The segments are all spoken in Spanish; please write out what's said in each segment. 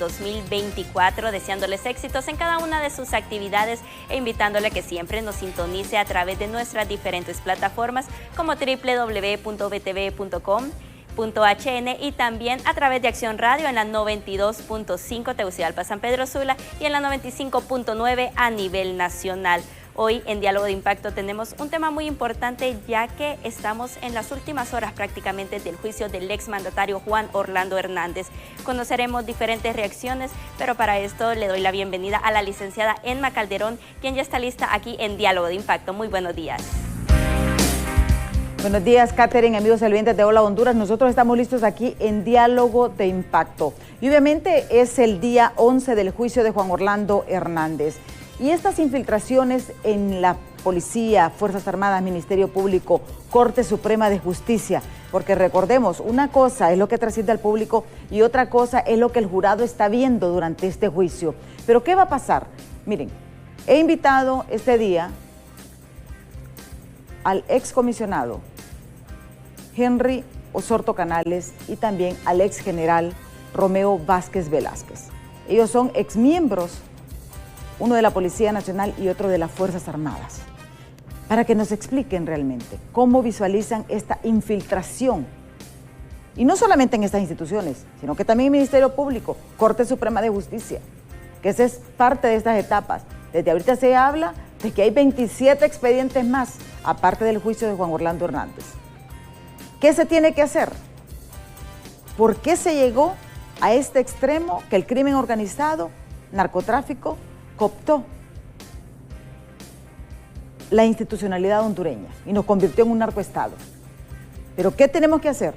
2024, deseándoles éxitos en cada una de sus actividades e invitándole a que siempre nos sintonice a través de nuestras diferentes plataformas como www.btv.com.hn y también a través de Acción Radio en la 92.5 Tegucigalpa, San Pedro Sula y en la 95.9 a nivel nacional. Hoy en Diálogo de Impacto tenemos un tema muy importante, ya que estamos en las últimas horas prácticamente del juicio del exmandatario Juan Orlando Hernández. Conoceremos diferentes reacciones, pero para esto le doy la bienvenida a la licenciada Emma Calderón, quien ya está lista aquí en Diálogo de Impacto. Muy buenos días. Buenos días, Catherine, amigos televidentes de Hola Honduras. Nosotros estamos listos aquí en Diálogo de Impacto. Y obviamente es el día 11 del juicio de Juan Orlando Hernández. Y estas infiltraciones en la policía, Fuerzas Armadas, Ministerio Público, Corte Suprema de Justicia, porque recordemos, una cosa es lo que trasciende al público y otra cosa es lo que el jurado está viendo durante este juicio. Pero ¿qué va a pasar? Miren, he invitado este día al excomisionado Henry Osorto Canales y también al ex general Romeo Vázquez Velázquez. Ellos son exmiembros, uno de la Policía Nacional y otro de las Fuerzas Armadas, para que nos expliquen realmente cómo visualizan esta infiltración. Y no solamente en estas instituciones, sino que también en el Ministerio Público, Corte Suprema de Justicia, que esa es parte de estas etapas. Desde ahorita se habla de que hay 27 expedientes más, aparte del juicio de Juan Orlando Hernández. ¿Qué se tiene que hacer? ¿Por qué se llegó a este extremo que el crimen organizado, narcotráfico, cooptó la institucionalidad hondureña y nos convirtió en un narcoestado? ¿Pero qué tenemos que hacer?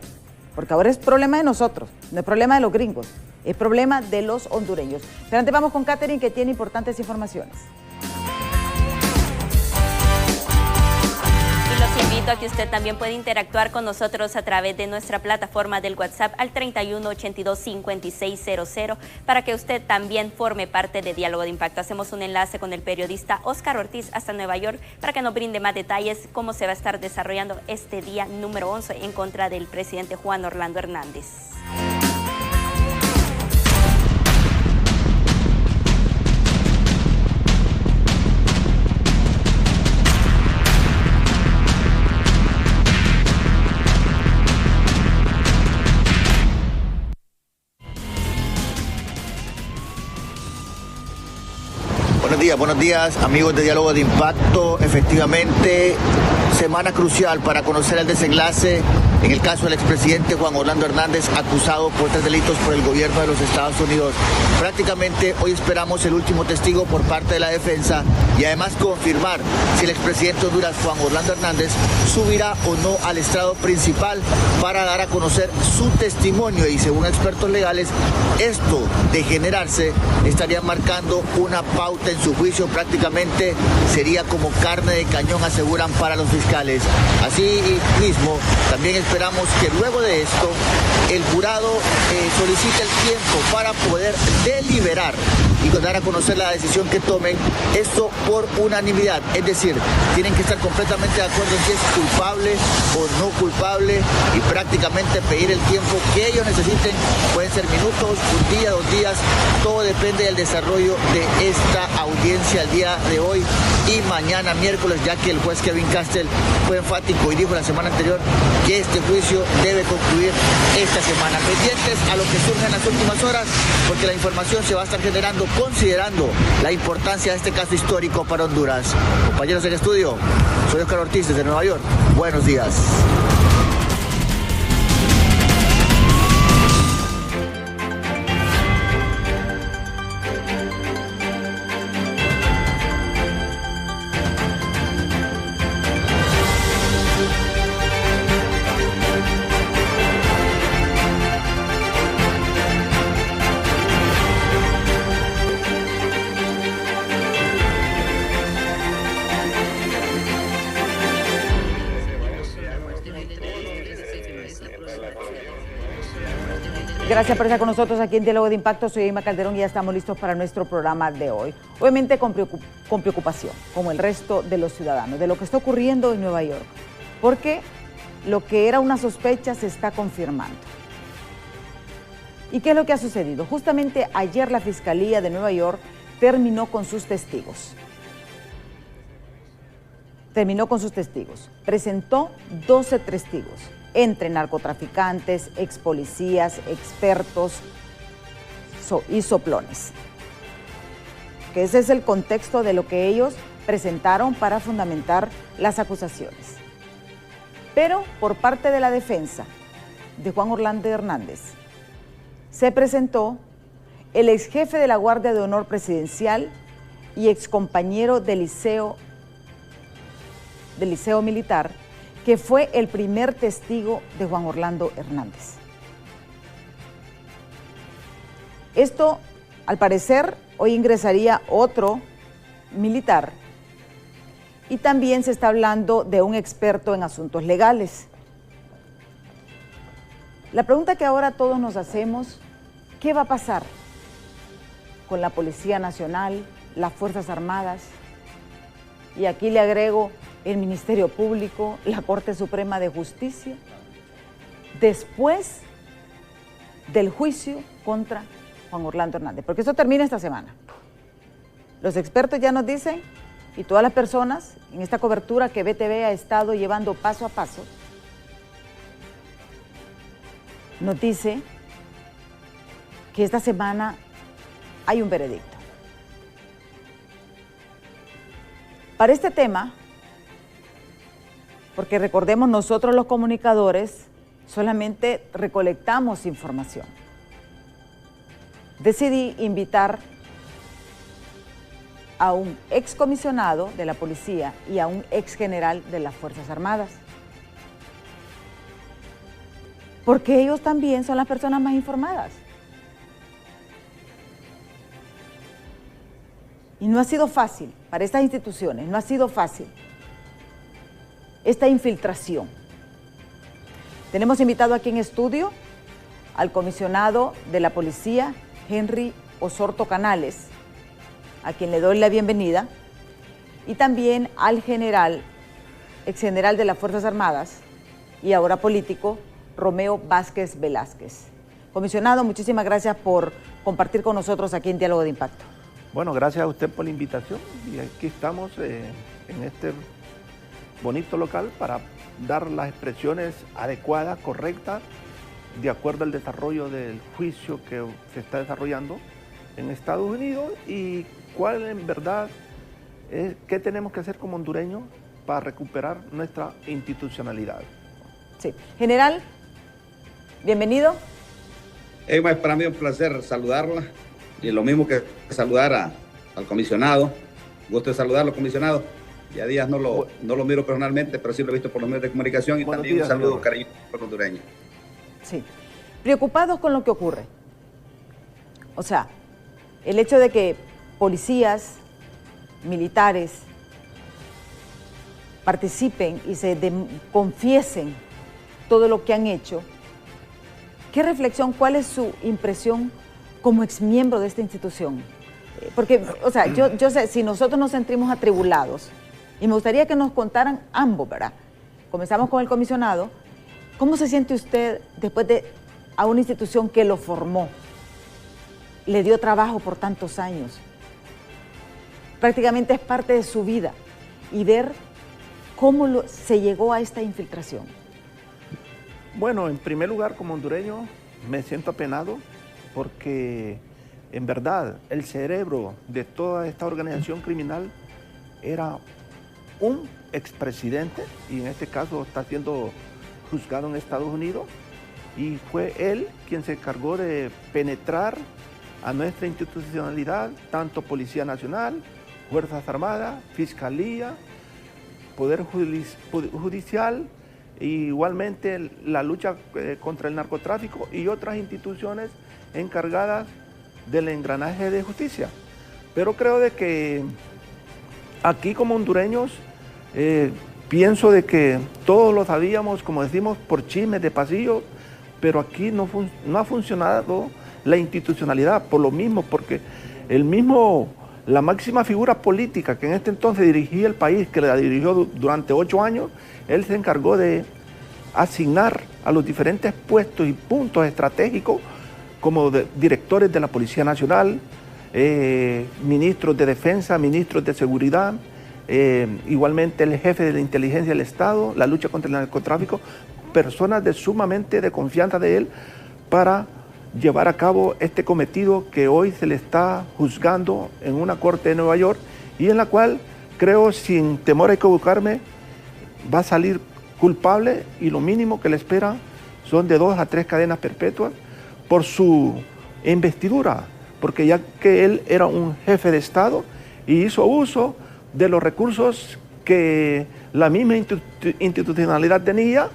Porque ahora es problema de nosotros, no es problema de los gringos, es problema de los hondureños. Pero antes vamos con Catherine, que tiene importantes informaciones. Los invito a que usted también pueda interactuar con nosotros a través de nuestra plataforma del WhatsApp al 3182-5600 para que usted también forme parte de Diálogo de Impacto. Hacemos un enlace con el periodista Oscar Ortiz hasta Nueva York para que nos brinde más detalles cómo se va a estar desarrollando este día número 11 en contra del presidente Juan Orlando Hernández. Buenos días, amigos de Diálogo de Impacto. Efectivamente, semana crucial para conocer el desenlace en el caso del expresidente Juan Orlando Hernández, acusado por 3 delitos por el gobierno de los Estados Unidos. Prácticamente hoy esperamos el último testigo por parte de la defensa y además confirmar si el expresidente de Honduras, Juan Orlando Hernández, subirá o no al estrado principal para dar a conocer su testimonio. Y según expertos legales, esto de generarse estaría marcando una pauta en su juicio. Prácticamente sería como carne de cañón, aseguran para los fiscales. Así mismo, también esperamos que luego de esto el jurado solicite el tiempo para poder deliberar y dar a conocer la decisión que tomen, esto por unanimidad. Es decir, tienen que estar completamente de acuerdo en si es culpable o no culpable y prácticamente pedir el tiempo que ellos necesiten. Pueden ser minutos, un día, 2 días, todo depende del desarrollo de esta audiencia el día de hoy y mañana miércoles, ya que el juez Kevin Castell fue enfático y dijo la semana anterior que este juicio debe concluir esta semana. Pendientes a lo que surge en las últimas horas, porque la información se va a estar generando considerando la importancia de este caso histórico para Honduras. Compañeros en estudio, soy Oscar Ortiz desde Nueva York. Buenos días. Gracias por estar con nosotros aquí en Diálogo de Impacto. Soy Emma Calderón y ya estamos listos para nuestro programa de hoy. Obviamente con preocupación, como el resto de los ciudadanos, de lo que está ocurriendo en Nueva York, porque lo que era una sospecha se está confirmando. ¿Y qué es lo que ha sucedido? Justamente ayer la Fiscalía de Nueva York terminó con sus testigos. Presentó 12 testigos, entre narcotraficantes, ex policías, expertos y soplones. Que ese es el contexto de lo que ellos presentaron para fundamentar las acusaciones. Pero por parte de la defensa de Juan Orlando Hernández, se presentó el ex jefe de la Guardia de Honor Presidencial y ex compañero del liceo militar, que fue el primer testigo de Juan Orlando Hernández. Esto, al parecer, hoy ingresaría otro militar, y también se está hablando de un experto en asuntos legales. La pregunta que ahora todos nos hacemos, ¿qué va a pasar con la Policía Nacional, las Fuerzas Armadas? Y aquí le agrego el Ministerio Público, la Corte Suprema de Justicia, después del juicio contra Juan Orlando Hernández, porque eso termina esta semana. Los expertos ya nos dicen, y todas las personas en esta cobertura que BTV ha estado llevando paso a paso, nos dice que esta semana hay un veredicto. Para este tema, porque recordemos, nosotros los comunicadores solamente recolectamos información, decidí invitar a un excomisionado de la policía y a un ex general de las Fuerzas Armadas, porque ellos también son las personas más informadas. Y no ha sido fácil para estas instituciones, no ha sido fácil esta infiltración. Tenemos invitado aquí en estudio al comisionado de la policía, Henry Osorto Canales, a quien le doy la bienvenida, y también al ex general de las Fuerzas Armadas y ahora político, Romeo Vázquez Velázquez. Comisionado, muchísimas gracias por compartir con nosotros aquí en Diálogo de Impacto. Bueno, gracias a usted por la invitación, y aquí estamos en este bonito local para dar las expresiones adecuadas, correctas, de acuerdo al desarrollo del juicio que se está desarrollando en Estados Unidos y cuál en verdad es, qué tenemos que hacer como hondureños para recuperar nuestra institucionalidad. Sí. General, bienvenido. Para mí es un placer saludarla, y lo mismo que saludar al comisionado. Gusto de saludarlo, comisionado. Ya días no lo miro personalmente, pero sí lo he visto por los medios de comunicación, y también un saludo cariñoso por hondureño. Sí. Preocupados con lo que ocurre. O sea, el hecho de que policías, militares participen y confiesen todo lo que han hecho. ¿Qué reflexión, cuál es su impresión como exmiembro de esta institución? Porque, o sea, yo sé, si nosotros nos sentimos atribulados, y me gustaría que nos contaran ambos, ¿verdad? Comenzamos con el comisionado. ¿Cómo se siente usted después de a una institución que lo formó, le dio trabajo por tantos años, prácticamente es parte de su vida, y ver cómo se llegó a esta infiltración? Bueno, en primer lugar, como hondureño, me siento apenado porque en verdad el cerebro de toda esta organización criminal era un expresidente, y en este caso está siendo juzgado en Estados Unidos, y fue él quien se encargó de penetrar a nuestra institucionalidad, tanto Policía Nacional, Fuerzas Armadas, Fiscalía, Poder Judicial, e igualmente la lucha contra el narcotráfico y otras instituciones encargadas del engranaje de justicia. Pero creo de que aquí como hondureños pienso de que todos lo sabíamos, como decimos, por chismes de pasillo, pero aquí no ha funcionado la institucionalidad por lo mismo, porque la máxima figura política que en este entonces dirigía el país, que la dirigió durante 8 años, él se encargó de asignar a los diferentes puestos y puntos estratégicos como directores de la Policía Nacional, ministros de Defensa, ministros de Seguridad, igualmente el jefe de la Inteligencia del Estado, la lucha contra el narcotráfico, personas sumamente de confianza de él para llevar a cabo este cometido que hoy se le está juzgando en una corte de Nueva York y en la cual creo, sin temor a equivocarme, va a salir culpable y lo mínimo que le espera son de 2 a 3 cadenas perpetuas por su investidura, porque ya que él era un jefe de Estado y hizo uso de los recursos que la misma institucionalidad tenía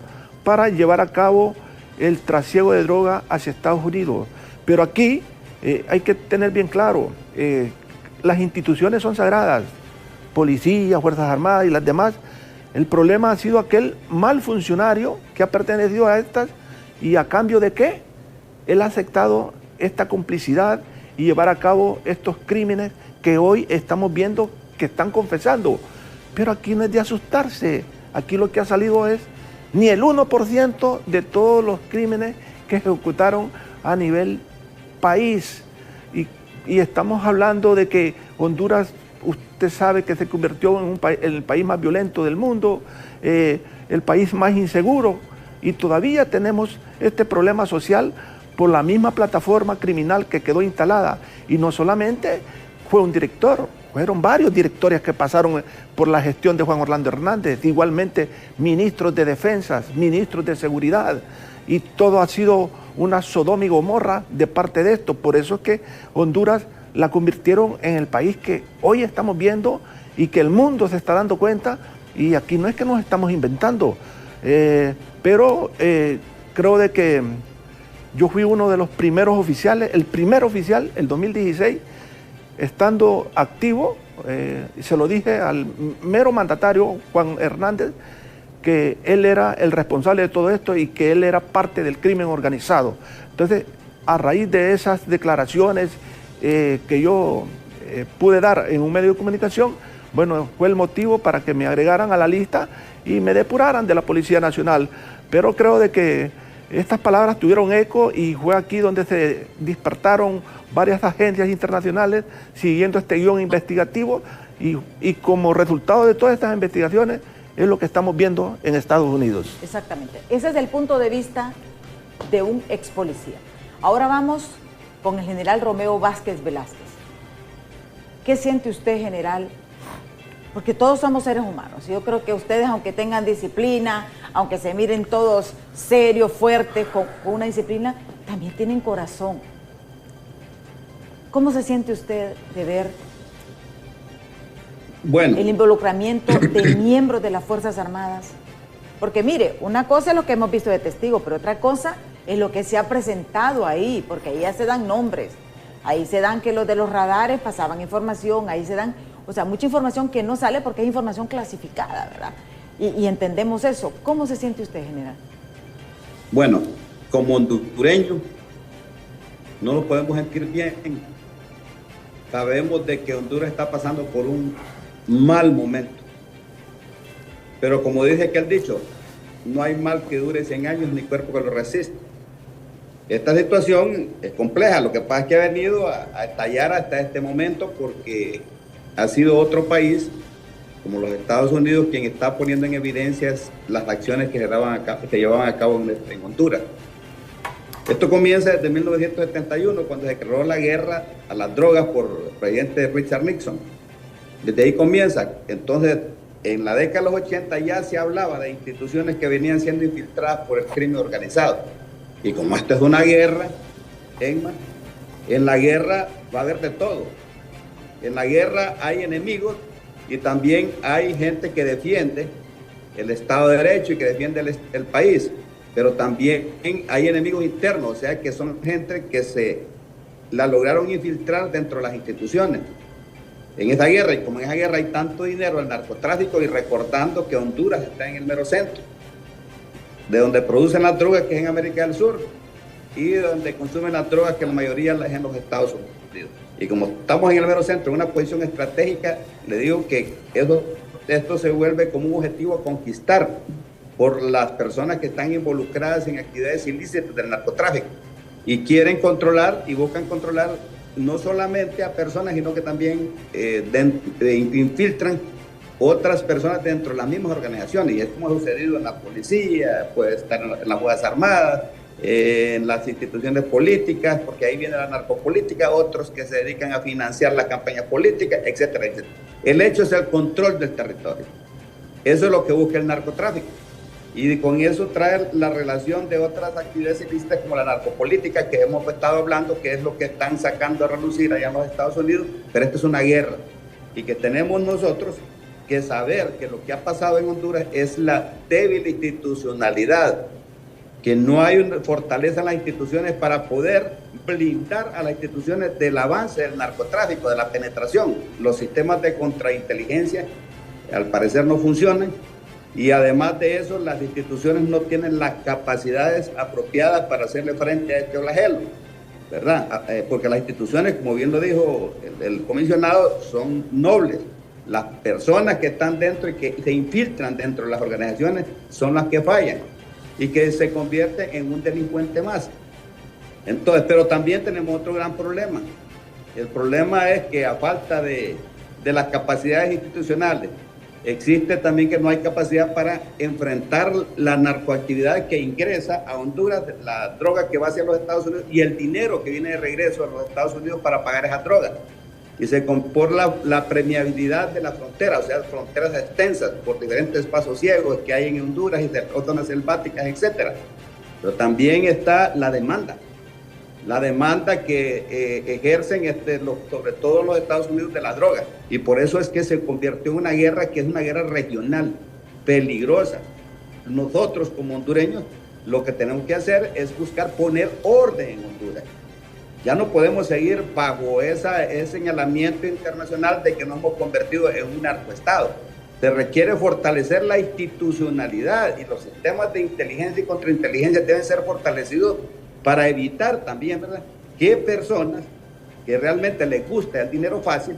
para llevar a cabo el trasiego de droga hacia Estados Unidos. Pero aquí hay que tener bien claro, las instituciones son sagradas, policía, Fuerzas Armadas y las demás. El problema ha sido aquel mal funcionario que ha pertenecido a estas y a cambio de qué, él ha aceptado esta complicidad y llevar a cabo estos crímenes que hoy estamos viendo que están confesando. Pero aquí no es de asustarse, aquí lo que ha salido es ni el 1% de todos los crímenes que ejecutaron a nivel país. Y estamos hablando de que Honduras, usted sabe que se convirtió en el país más violento del mundo, el país más inseguro, y todavía tenemos este problema social por la misma plataforma criminal que quedó instalada. Y no solamente fue un director, fueron varios directores que pasaron por la gestión de Juan Orlando Hernández, igualmente ministros de Defensa, ministros de Seguridad, y todo ha sido una Sodoma y Gomorra de parte de esto. Por eso es que Honduras la convirtieron en el país que hoy estamos viendo y que el mundo se está dando cuenta, y aquí no es que nos estamos inventando, pero creo de que yo fui uno de los primeros oficiales, el primer oficial, el 2016, estando activo, se lo dije al mero mandatario Juan Hernández, que él era el responsable de todo esto y que él era parte del crimen organizado. Entonces, a raíz de esas declaraciones que yo pude dar en un medio de comunicación, bueno, fue el motivo para que me agregaran a la lista y me depuraran de la Policía Nacional. Pero creo de que estas palabras tuvieron eco y fue aquí donde se despertaron varias agencias internacionales siguiendo este guión investigativo y como resultado de todas estas investigaciones es lo que estamos viendo en Estados Unidos. Exactamente. Ese es el punto de vista de un ex policía. Ahora vamos con el general Romeo Vázquez Velázquez. ¿Qué siente usted, general? Porque todos somos seres humanos. Yo creo que ustedes, aunque tengan disciplina, aunque se miren todos serios, fuertes, con una disciplina, también tienen corazón. ¿Cómo se siente usted de ver el involucramiento de miembros de las Fuerzas Armadas? Porque mire, una cosa es lo que hemos visto de testigo, pero otra cosa es lo que se ha presentado ahí, porque ahí ya se dan nombres, ahí se dan que los de los radares pasaban información, ahí se dan, o sea, mucha información que no sale porque es información clasificada, ¿verdad? Y entendemos eso. ¿Cómo se siente usted, general? Bueno, como hondureño, no nos podemos sentir bien. Sabemos de que Honduras está pasando por un mal momento. Pero como dice aquel dicho, no hay mal que dure 100 años ni cuerpo que lo resista. Esta situación es compleja, lo que pasa es que ha venido a estallar hasta este momento porque ha sido otro país, como los Estados Unidos, quien está poniendo en evidencia las acciones que se llevaban a cabo en Honduras. Esto comienza desde 1971, cuando se declaró la guerra a las drogas por el presidente Richard Nixon. Desde ahí comienza. Entonces, en la década de los 80 ya se hablaba de instituciones que venían siendo infiltradas por el crimen organizado. Y como esto es una guerra, en la guerra va a haber de todo. En la guerra hay enemigos y también hay gente que defiende el Estado de Derecho y que defiende el país. Pero también hay enemigos internos, o sea que son gente que se la lograron infiltrar dentro de las instituciones. En esa guerra, y como en esa guerra hay tanto dinero, el narcotráfico, y recordando que Honduras está en el mero centro, de donde producen las drogas, que es en América del Sur, y de donde consumen las drogas, que la mayoría es en los Estados Unidos. Y como estamos en el mero centro, en una posición estratégica, le digo que esto se vuelve como un objetivo a conquistar por las personas que están involucradas en actividades ilícitas del narcotráfico. y quieren controlar y buscan controlar no solamente a personas, sino que también infiltran otras personas dentro de las mismas organizaciones, y es como ha sucedido en la policía, puede estar en las Fuerzas Armadas, en las instituciones políticas, porque ahí viene la narcopolítica, otros que se dedican a financiar la campaña política, etcétera, etcétera. El hecho es el control del territorio. Eso es lo que busca el narcotráfico. Y con eso trae la relación de otras actividades ilícitas como la narcopolítica que hemos estado hablando, que es lo que están sacando a relucir allá en los Estados Unidos, pero esto es una guerra. Y que tenemos nosotros que saber que lo que ha pasado en Honduras es la débil institucionalidad, que no hay una fortaleza en las instituciones para poder blindar a las instituciones del avance del narcotráfico, de la penetración. Los sistemas de contrainteligencia al parecer no funcionan, y además de eso las instituciones no tienen las capacidades apropiadas para hacerle frente a este flagelo, ¿verdad? Porque las instituciones, como bien lo dijo el comisionado, son nobles. Las personas que están dentro y que se infiltran dentro de las organizaciones son las que fallan y que se convierten en un delincuente más. Entonces, pero también tenemos otro gran problema. El problema es que a falta de las capacidades institucionales, existe también que no hay capacidad para enfrentar la narcoactividad que ingresa a Honduras, la droga que va hacia los Estados Unidos y el dinero que viene de regreso a los Estados Unidos para pagar esa droga. Y por la permeabilidad de la frontera, o sea, fronteras extensas por diferentes pasos ciegos que hay en Honduras y de zonas selváticas, etc. Pero también está la demanda que ejercen sobre todo los Estados Unidos de la droga. Y por eso es que se convirtió en una guerra que es una guerra regional, peligrosa. Nosotros como hondureños lo que tenemos que hacer es buscar poner orden en Honduras. Ya no podemos seguir bajo ese señalamiento internacional de que nos hemos convertido en un narcoestado. Se requiere fortalecer la institucionalidad y los sistemas de inteligencia y contrainteligencia deben ser fortalecidos para evitar también, ¿verdad?, que personas que realmente les gusta el dinero fácil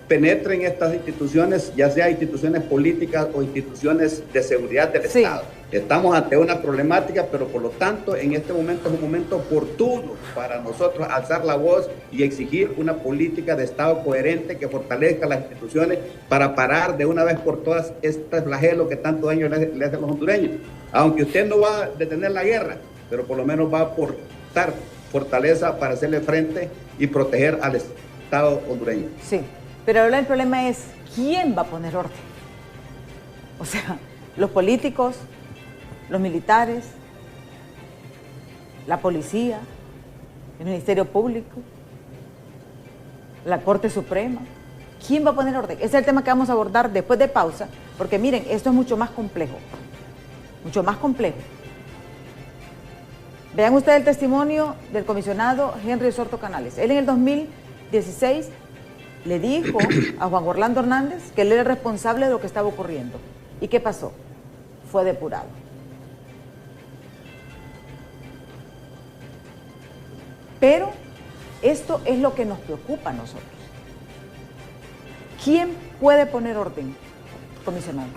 penetren estas instituciones, ya sea instituciones políticas o instituciones de seguridad del Estado. Estamos ante una problemática, pero por lo tanto en este momento es un momento oportuno para nosotros alzar la voz y exigir una política de Estado coherente que fortalezca las instituciones para parar de una vez por todas este flagelo que tanto daño le hace a los hondureños. Aunque usted no va a detener la guerra, pero por lo menos va a aportar fortaleza para hacerle frente y proteger al Estado hondureño. Sí, pero ahora el problema es ¿quién va a poner orden? O sea, los políticos, los militares, la policía, el Ministerio Público, la Corte Suprema. ¿Quién va a poner orden? Ese es el tema que vamos a abordar después de pausa, porque miren, esto es mucho más complejo, mucho más complejo. Vean ustedes el testimonio del comisionado Henry Osorto Canales. Él en el 2016 le dijo a Juan Orlando Hernández que él era responsable de lo que estaba ocurriendo. ¿Y qué pasó? Fue depurado. Pero esto es lo que nos preocupa a nosotros. ¿Quién puede poner orden, comisionado?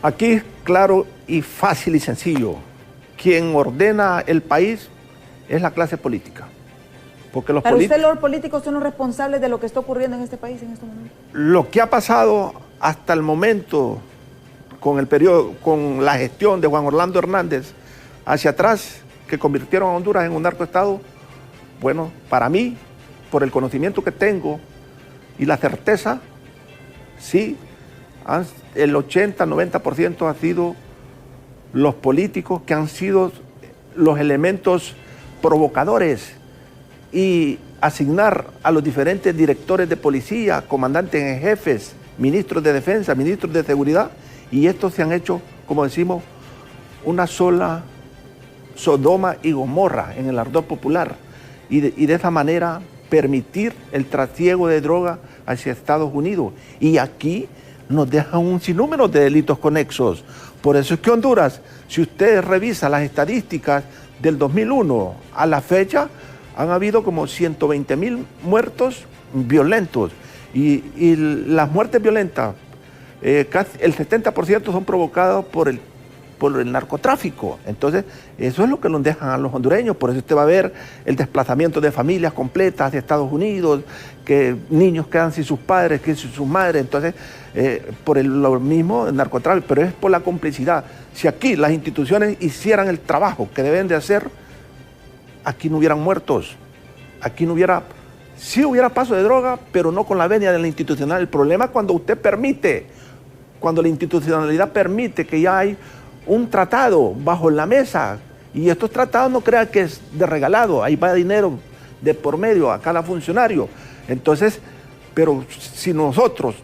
Aquí es claro y fácil y sencillo. Quien ordena el país es la clase política. Porque ¿Para usted los políticos son los responsables de lo que está ocurriendo en este país en este momento? Lo que ha pasado hasta el momento con la gestión de Juan Orlando Hernández hacia atrás, que convirtieron a Honduras en un narcoestado, bueno, para mí, por el conocimiento que tengo y la certeza, sí, el 80-90% ha sido los políticos que han sido los elementos provocadores, y asignar a los diferentes directores de policía, comandantes en jefes, ministros de defensa, ministros de seguridad, y estos se han hecho, como decimos, una sola Sodoma y Gomorra en el ardor popular, y de esa manera permitir el trasiego de droga hacia Estados Unidos. Y aquí nos dejan un sinnúmero de delitos conexos. Por eso es que Honduras, si usted revisa las estadísticas del 2001 a la fecha, han habido como 120,000 muertos violentos. Y las muertes violentas, casi el 70% son provocadas por por el narcotráfico. Entonces, eso es lo que nos dejan a los hondureños. Por eso usted va a ver el desplazamiento de familias completas de Estados Unidos, que niños quedan sin sus padres, que sin sus madres. Entonces, por lo mismo el narcotráfico, pero es por la complicidad. Si aquí las instituciones hicieran el trabajo que deben de hacer, aquí no hubieran muertos, aquí no hubiera... Sí hubiera paso de droga, pero no con la venia de la institucional. El problema es cuando usted permite, cuando la institucionalidad permite que ya hay un tratado bajo la mesa, y estos tratados no crean que es de regalado, ahí va dinero de por medio a cada funcionario. Entonces, pero si nosotros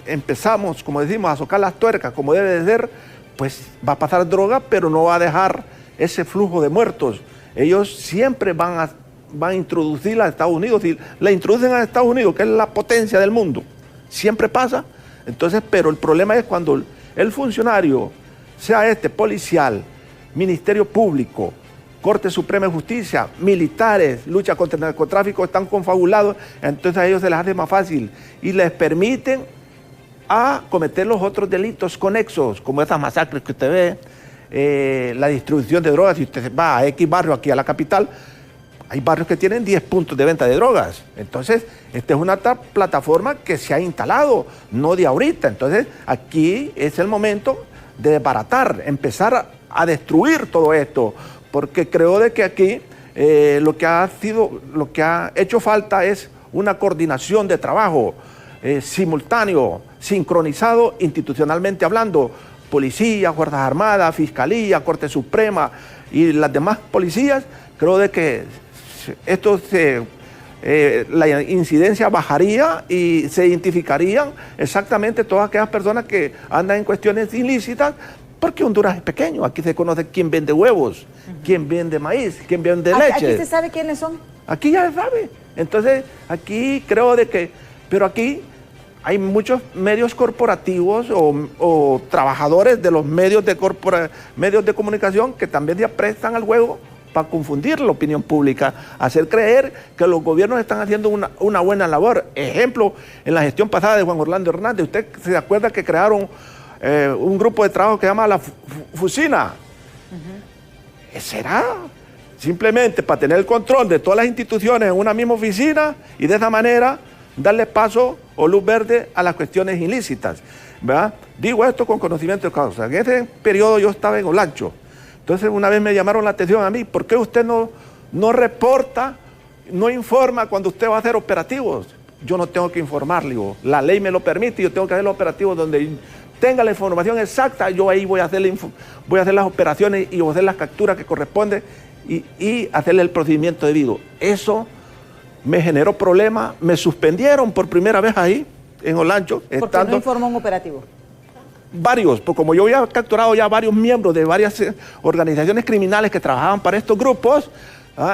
empezamos, como decimos, a socar las tuercas como debe de ser, pues va a pasar droga, pero no va a dejar ese flujo de muertos. Ellos siempre van a introducirla a Estados Unidos, y la introducen a Estados Unidos, que es la potencia del mundo. Siempre pasa. Entonces, pero el problema es cuando el funcionario, sea policial, Ministerio Público, Corte Suprema de Justicia, militares, lucha contra el narcotráfico, están confabulados, entonces a ellos se les hace más fácil y les permiten a cometer los otros delitos conexos, como estas masacres que usted ve, la distribución de drogas. Si usted va a X barrio aquí a la capital, hay barrios que tienen 10 puntos de venta de drogas. Entonces, esta es una plataforma que se ha instalado, no de ahorita. Entonces, aquí es el momento de desbaratar, empezar a destruir todo esto, porque creo de que aquí lo que ha hecho falta es una coordinación de trabajo simultáneo, sincronizado institucionalmente hablando. Policía, Fuerzas Armadas, Fiscalía, Corte Suprema y las demás policías, creo de que la incidencia bajaría y se identificarían exactamente todas aquellas personas que andan en cuestiones ilícitas, porque Honduras es pequeño. Aquí se conoce quién vende huevos, quién vende maíz, quién vende leche. ¿Aquí se sabe quiénes son? Aquí ya se sabe. Entonces, aquí creo de que... Pero aquí hay muchos medios corporativos o trabajadores de los medios de comunicación que también ya prestan al juego para confundir la opinión pública, hacer creer que los gobiernos están haciendo una buena labor. Ejemplo, en la gestión pasada de Juan Orlando Hernández, usted se acuerda que crearon un grupo de trabajo que se llama la Fusina. ¿Será? Simplemente para tener el control de todas las instituciones en una misma oficina y de esa manera darle paso o luz verde a las cuestiones ilícitas, ¿verdad? Digo esto con conocimiento de causa. En ese periodo yo estaba en Olancho. Entonces una vez me llamaron la atención a mí, ¿por qué usted no reporta, no informa cuando usted va a hacer operativos? Yo no tengo que informarle, digo, la ley me lo permite, yo tengo que hacer los operativos donde tenga la información exacta, yo ahí voy a hacer las operaciones y voy a hacer las capturas que corresponden y hacerle el procedimiento debido. Eso me generó problemas, me suspendieron por primera vez ahí, en Olancho. ¿Por qué no informó un operativo? Varios, pues como yo había capturado ya varios miembros de varias organizaciones criminales que trabajaban para estos grupos,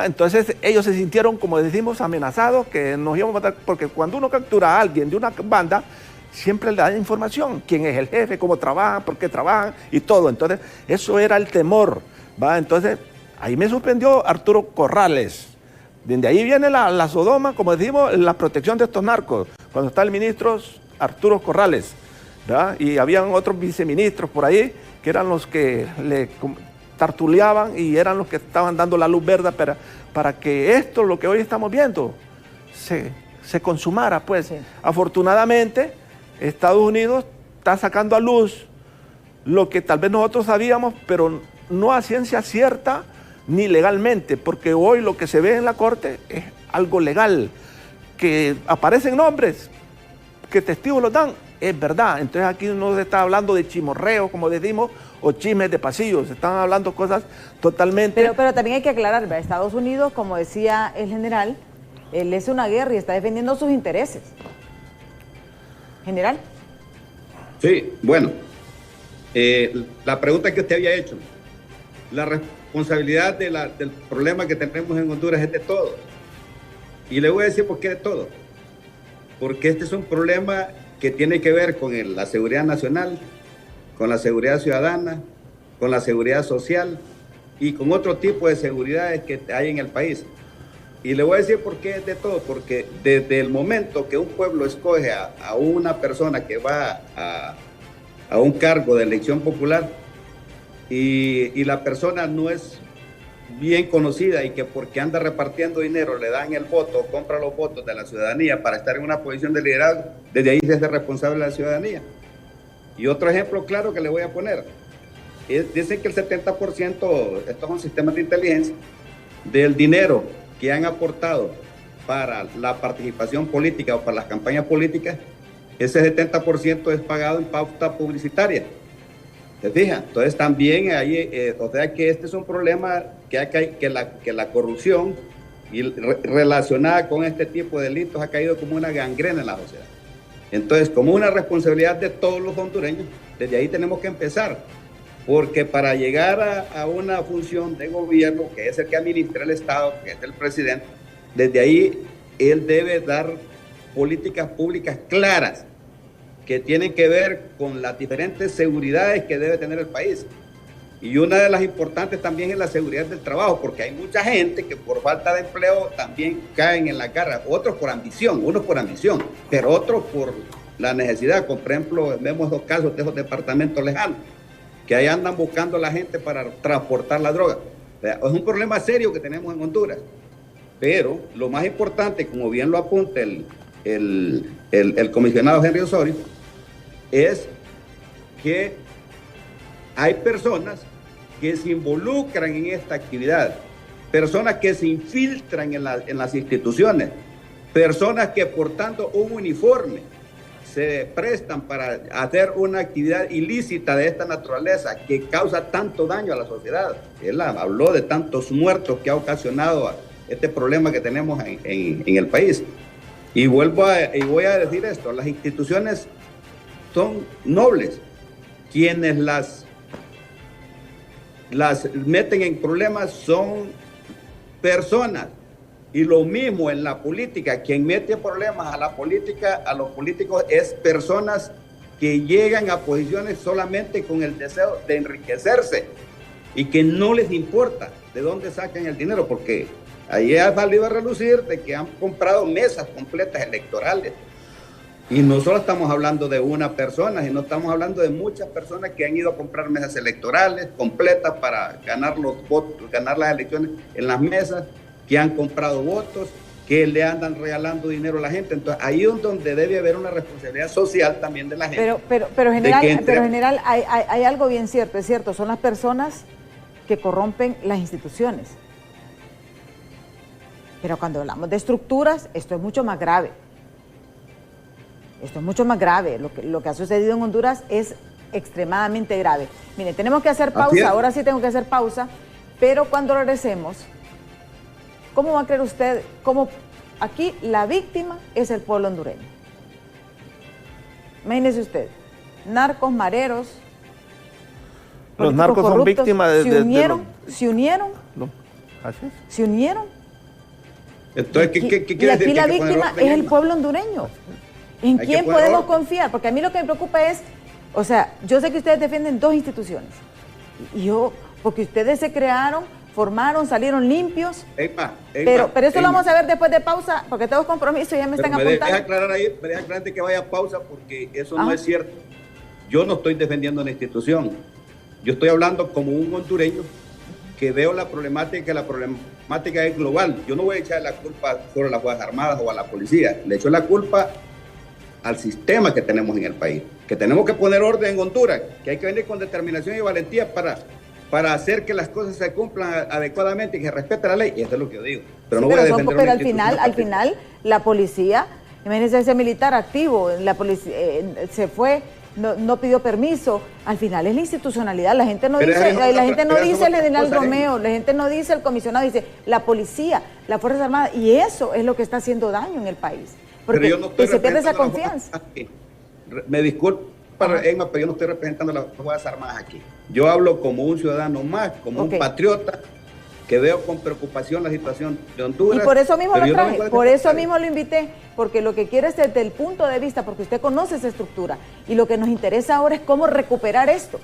entonces ellos se sintieron, como decimos, amenazados, que nos íbamos a matar, porque cuando uno captura a alguien de una banda, siempre le dan información, quién es el jefe, cómo trabajan, por qué trabajan y todo. Entonces, eso era el temor, ¿va? Entonces, ahí me suspendió Arturo Corrales. Desde ahí viene la sodoma, como decimos, la protección de estos narcos. Cuando está el ministro Arturo Corrales, ¿verdad? Y habían otros viceministros por ahí, que eran los que le tartuleaban y eran los que estaban dando la luz verde para que esto, lo que hoy estamos viendo, se consumara. Pues, sí. Afortunadamente, Estados Unidos está sacando a luz lo que tal vez nosotros sabíamos, pero no a ciencia cierta ni legalmente, porque hoy lo que se ve en la corte es algo legal, que aparecen nombres, que testigos los dan, es verdad. Entonces aquí no se está hablando de chimorreo, como decimos, o chismes de pasillos, se están hablando cosas totalmente... Pero también hay que aclarar, ¿verdad? Estados Unidos, como decía el general, él es una guerra y está defendiendo sus intereses. ¿General? Sí, bueno, la pregunta que usted había hecho, la responsabilidad del problema que tenemos en Honduras es de todos. Y le voy a decir por qué de todos. Porque este es un problema que tiene que ver con la seguridad nacional, con la seguridad ciudadana, con la seguridad social y con otro tipo de seguridades que hay en el país. Y le voy a decir por qué es de todo, porque desde el momento que un pueblo escoge a una persona que va a un cargo de elección popular, y la persona no es bien conocida y que porque anda repartiendo dinero le dan el voto o compra los votos de la ciudadanía para estar en una posición de liderazgo, desde ahí se hace responsable de la ciudadanía. Y otro ejemplo claro que le voy a poner, dicen que el 70%, estos son sistemas de inteligencia, del dinero que han aportado para la participación política o para las campañas políticas, ese 70% es pagado en pauta publicitaria. ¿Se fijan? Entonces también hay, o sea que este es un problema que la corrupción y relacionada con este tipo de delitos ha caído como una gangrena en la sociedad. Entonces, como una responsabilidad de todos los hondureños, desde ahí tenemos que empezar, porque para llegar a una función de gobierno, que es el que administra el Estado, que es el presidente, desde ahí él debe dar políticas públicas claras, que tienen que ver con las diferentes seguridades que debe tener el país. Y una de las importantes también es la seguridad del trabajo, porque hay mucha gente que por falta de empleo también caen en la garra, otros por ambición, unos por ambición, pero otros por la necesidad. Por ejemplo, vemos dos casos de esos departamentos lejanos, que ahí andan buscando a la gente para transportar la droga. O sea, es un problema serio que tenemos en Honduras, pero lo más importante, como bien lo apunta el comisionado Henry Osorio, es que hay personas que se involucran en esta actividad, personas que se infiltran en las instituciones, personas que portando un uniforme se prestan para hacer una actividad ilícita de esta naturaleza que causa tanto daño a la sociedad. Él habló de tantos muertos que ha ocasionado este problema que tenemos en el país. Y voy a decir esto, las instituciones son nobles. Quienes las meten en problemas son personas. Y lo mismo en la política, quien mete problemas a la política, a los políticos, es personas que llegan a posiciones solamente con el deseo de enriquecerse y que no les importa de dónde sacan el dinero, porque ahí ha salido a relucir de que han comprado mesas completas electorales. Y no solo estamos hablando de una persona, sino estamos hablando de muchas personas que han ido a comprar mesas electorales completas para ganar los votos, ganar las elecciones en las mesas, que han comprado votos, que le andan regalando dinero a la gente. Entonces ahí es donde debe haber una responsabilidad social también de la gente. Pero general hay algo bien cierto, es cierto, son las personas que corrompen las instituciones. Pero cuando hablamos de estructuras, esto es mucho más grave. Esto es mucho más grave. Lo que ha sucedido en Honduras es extremadamente grave. Miren, tenemos que hacer pausa, ahora sí tengo que hacer pausa, pero cuando regresemos, ¿cómo va a creer usted cómo aquí la víctima es el pueblo hondureño? Imagínese usted, narcos, mareros, los narcos son víctimas de... ¿Se unieron? No, así es. ¿Se unieron? Entonces, ¿qué quiere decir? Y aquí la víctima es el pueblo hondureño. ¿En quién podemos confiar? Porque a mí lo que me preocupa es, o sea, yo sé que ustedes defienden dos instituciones. Y porque ustedes se crearon, formaron, salieron limpios. Pero eso lo vamos a ver después de pausa, porque tengo compromiso y ya me están apuntando. Me deja aclarar ahí, me deja aclarar que vaya a pausa, porque eso no es cierto. Yo no estoy defendiendo una institución. Yo estoy hablando como un hondureño que veo la problemática es global. Yo no voy a echar la culpa sobre las Fuerzas Armadas o a la policía. Le echo la culpa al sistema que tenemos en el país, que tenemos que poner orden en Honduras, que hay que venir con determinación y valentía para hacer que las cosas se cumplan adecuadamente y que se respete la ley. Y eso es lo que yo digo. Pero no voy a defender. Pero al final, la policía, imagínense ese militar activo, la policía se fue, no pidió permiso. Al final es la institucionalidad. La gente no dice el general Romeo, la gente no dice el comisionado, dice la policía, las Fuerzas Armadas, y eso es lo que está haciendo daño en el país. Porque se pierde esa confianza. Me disculpa, Emma, pero yo no estoy representando a las Fuerzas Armadas aquí. Yo hablo como un ciudadano más, como un patriota, que veo con preocupación la situación de Honduras. Y por eso mismo lo traje, por eso mismo lo invité, porque lo que quiero es desde el punto de vista, porque usted conoce esa estructura, y lo que nos interesa ahora es cómo recuperar esto.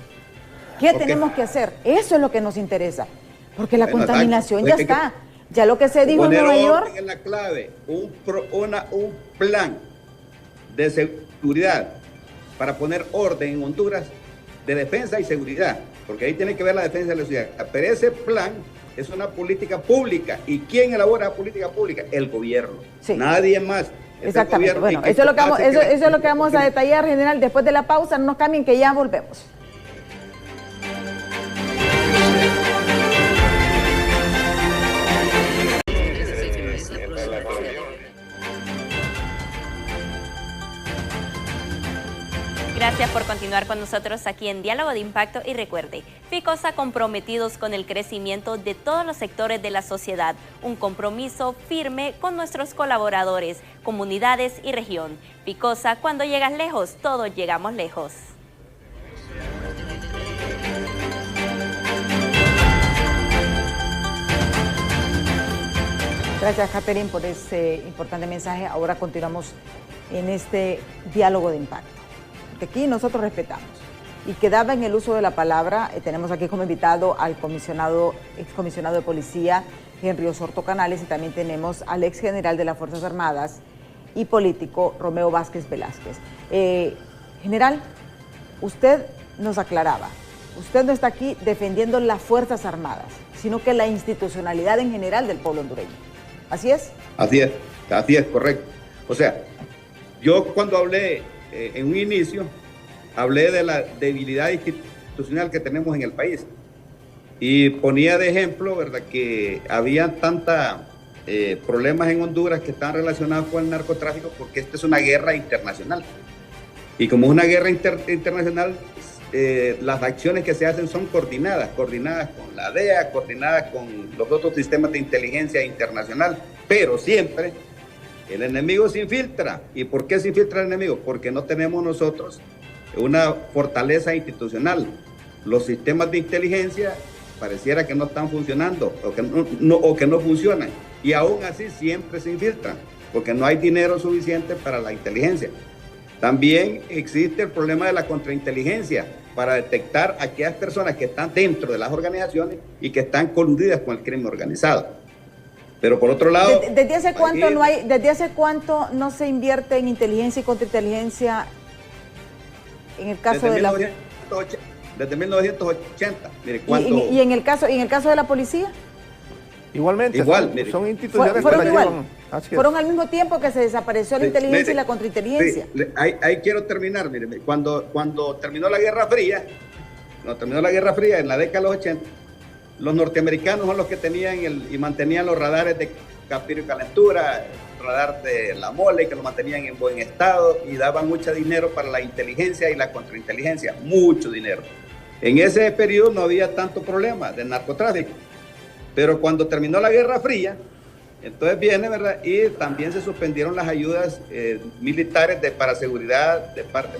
¿Qué tenemos que hacer? Eso es lo que nos interesa, porque la contaminación ya está. Ya lo que se dijo en Nueva York... Es la clave, un plan de seguridad para poner orden en Honduras, de defensa y seguridad. porque ahí tiene que ver la defensa de la ciudad. Pero ese plan es una política pública. ¿Y quién elabora la política pública? El gobierno. Sí. Nadie más. Exactamente. Bueno, eso es lo que vamos a detallar, general, después de la pausa. No nos cambien, que ya volvemos. Gracias por continuar con nosotros aquí en Diálogo de Impacto y recuerde, Ficosa comprometidos con el crecimiento de todos los sectores de la sociedad, un compromiso firme con nuestros colaboradores, comunidades y región. Ficosa, cuando llegas lejos, todos llegamos lejos. Gracias, Catherine, por ese importante mensaje. Ahora continuamos en este Diálogo de Impacto. Aquí nosotros respetamos. Y quedaba en el uso de la palabra, tenemos aquí como invitado al excomisionado de policía, Henry Osorto Canales, y también tenemos al ex general de las Fuerzas Armadas y político, Romeo Vázquez Velázquez. General, usted nos aclaraba, usted no está aquí defendiendo las Fuerzas Armadas, sino que la institucionalidad en general del pueblo hondureño. ¿Así es? Así es, correcto. O sea, yo cuando hablé en un inicio, hablé de la debilidad institucional que tenemos en el país y ponía de ejemplo, ¿verdad?, que había tantos problemas en Honduras que están relacionados con el narcotráfico porque esta es una guerra internacional. Y como es una guerra internacional, las acciones que se hacen son coordinadas con la DEA, coordinadas con los otros sistemas de inteligencia internacional, pero siempre el enemigo se infiltra. ¿Y por qué se infiltra el enemigo? Porque no tenemos nosotros una fortaleza institucional. Los sistemas de inteligencia pareciera que no están funcionando o que no funcionan. Y aún así siempre se infiltran, porque no hay dinero suficiente para la inteligencia. También existe el problema de la contrainteligencia para detectar a aquellas personas que están dentro de las organizaciones y que están coludidas con el crimen organizado. Pero por otro lado... ¿Desde hace cuánto no se invierte en inteligencia y contrainteligencia en el caso de la... Desde 1980. Mire, ¿Y en el caso de la policía? Igualmente, igual, son instituciones fueron que igual. Así fueron al mismo tiempo que se desapareció la inteligencia y la contrainteligencia. Ahí quiero terminar, mire, cuando terminó la Guerra Fría, en la década de los 80, los norteamericanos son los que tenían y mantenían los radares de captura y calentura, radar de la mole, que lo mantenían en buen estado y daban mucho dinero para la inteligencia y la contrainteligencia, mucho dinero. En ese periodo no había tanto problema de narcotráfico, pero cuando terminó la Guerra Fría, entonces viene, ¿verdad? Y también se suspendieron las ayudas militares para seguridad,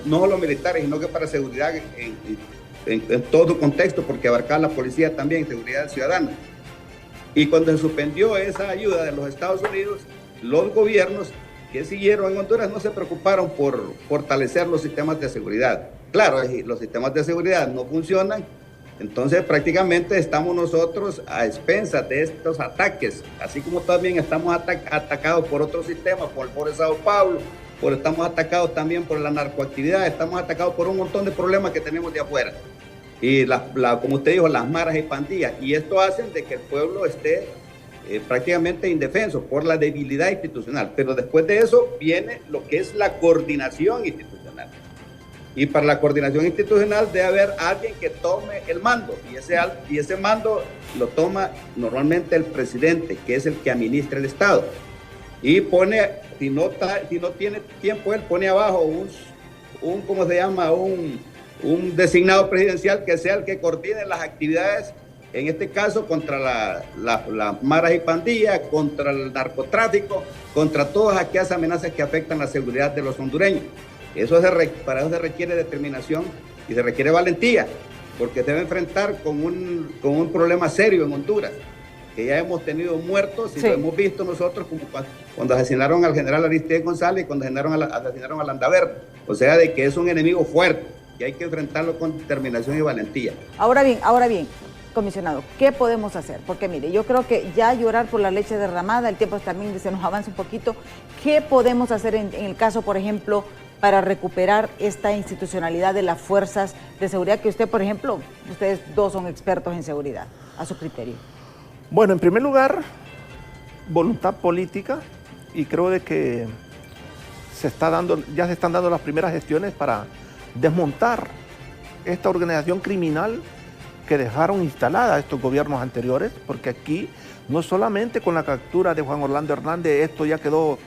no solo militares, sino que para seguridad en todo contexto, porque abarcaba la policía también, seguridad ciudadana. Y cuando se suspendió esa ayuda de los Estados Unidos, los gobiernos que siguieron en Honduras no se preocuparon por fortalecer los sistemas de seguridad. Claro, los sistemas de seguridad no funcionan, entonces prácticamente estamos nosotros a expensas de estos ataques, así como también estamos atacados por otros sistemas, por el Foro de Sao Paulo, estamos atacados también por la narcoactividad, estamos atacados por un montón de problemas que tenemos de afuera. Y como usted dijo, las maras y pandillas. Y esto hace de que el pueblo esté prácticamente indefenso por la debilidad institucional. Pero después de eso viene lo que es la coordinación institucional. Y para la coordinación institucional debe haber alguien que tome el mando. Y ese mando lo toma normalmente el presidente, que es el que administra el Estado. Y pone, si no tiene tiempo, él pone abajo ¿cómo se llama? Un designado presidencial que sea el que coordine las actividades, en este caso contra las maras y pandillas, contra el narcotráfico, contra todas aquellas amenazas que afectan la seguridad de los hondureños. Para eso se requiere determinación y se requiere valentía, porque se debe enfrentar con un problema serio en Honduras, que ya hemos tenido muertos y sí. Lo hemos visto nosotros como cuando asesinaron al general Aristides González y cuando asesinaron a Landaverde. O sea, de que es un enemigo fuerte y hay que enfrentarlo con determinación y valentía. Ahora bien, comisionado, ¿qué podemos hacer? Porque mire, yo creo que ya llorar por la leche derramada, el tiempo también se nos avanza un poquito. ¿Qué podemos hacer en el caso, por ejemplo, para recuperar esta institucionalidad de las fuerzas de seguridad que usted, por ejemplo, ustedes dos son expertos en seguridad, a su criterio? Bueno, en primer lugar, voluntad política, y creo de que ya se están dando las primeras gestiones para desmontar esta organización criminal que dejaron instalada estos gobiernos anteriores, porque aquí no solamente con la captura de Juan Orlando Hernández, esto ya quedó...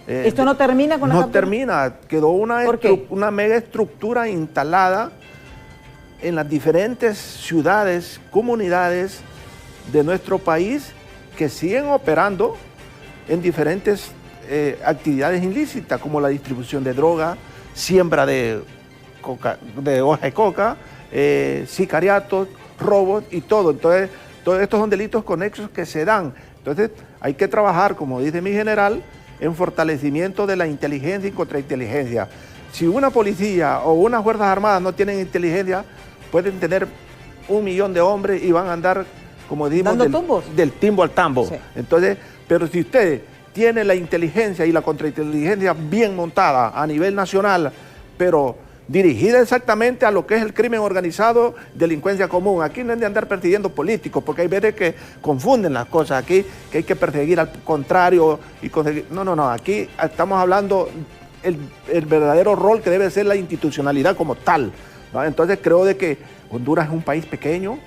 ¿Esto no termina con la captura? No termina, quedó una mega estructura instalada en las diferentes ciudades, comunidades de nuestro país que siguen operando en diferentes actividades ilícitas, como la distribución de droga, siembra de hoja de coca, sicariatos, robos y todo. Entonces, todos estos son delitos conexos que se dan. Entonces, hay que trabajar, como dice mi general, en fortalecimiento de la inteligencia y contrainteligencia. Si una policía o unas fuerzas armadas no tienen inteligencia, pueden tener 1 millón de hombres y van a andar, como dijimos, del timbo al tambo. Sí. Entonces, pero si usted tiene la inteligencia y la contrainteligencia bien montada a nivel nacional, pero dirigida exactamente a lo que es el crimen organizado, delincuencia común. Aquí no es de andar persiguiendo políticos, porque hay veces que confunden las cosas aquí, que hay que perseguir al contrario y conseguir... No, aquí estamos hablando el verdadero rol que debe ser la institucionalidad como tal, ¿no? Entonces creo de que Honduras es un país pequeño.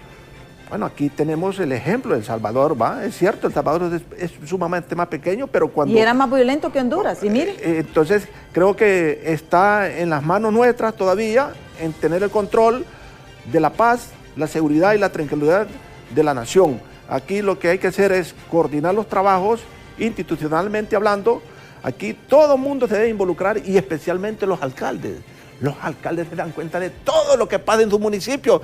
Bueno, aquí tenemos el ejemplo de El Salvador, ¿va? Es cierto, El Salvador es sumamente más pequeño, pero cuando... Y era más violento que Honduras, y mire. Entonces, creo que está en las manos nuestras todavía en tener el control de la paz, la seguridad y la tranquilidad de la nación. Aquí lo que hay que hacer es coordinar los trabajos, institucionalmente hablando. Aquí todo el mundo se debe involucrar y especialmente los alcaldes. Los alcaldes se dan cuenta de todo lo que pasa en su municipio.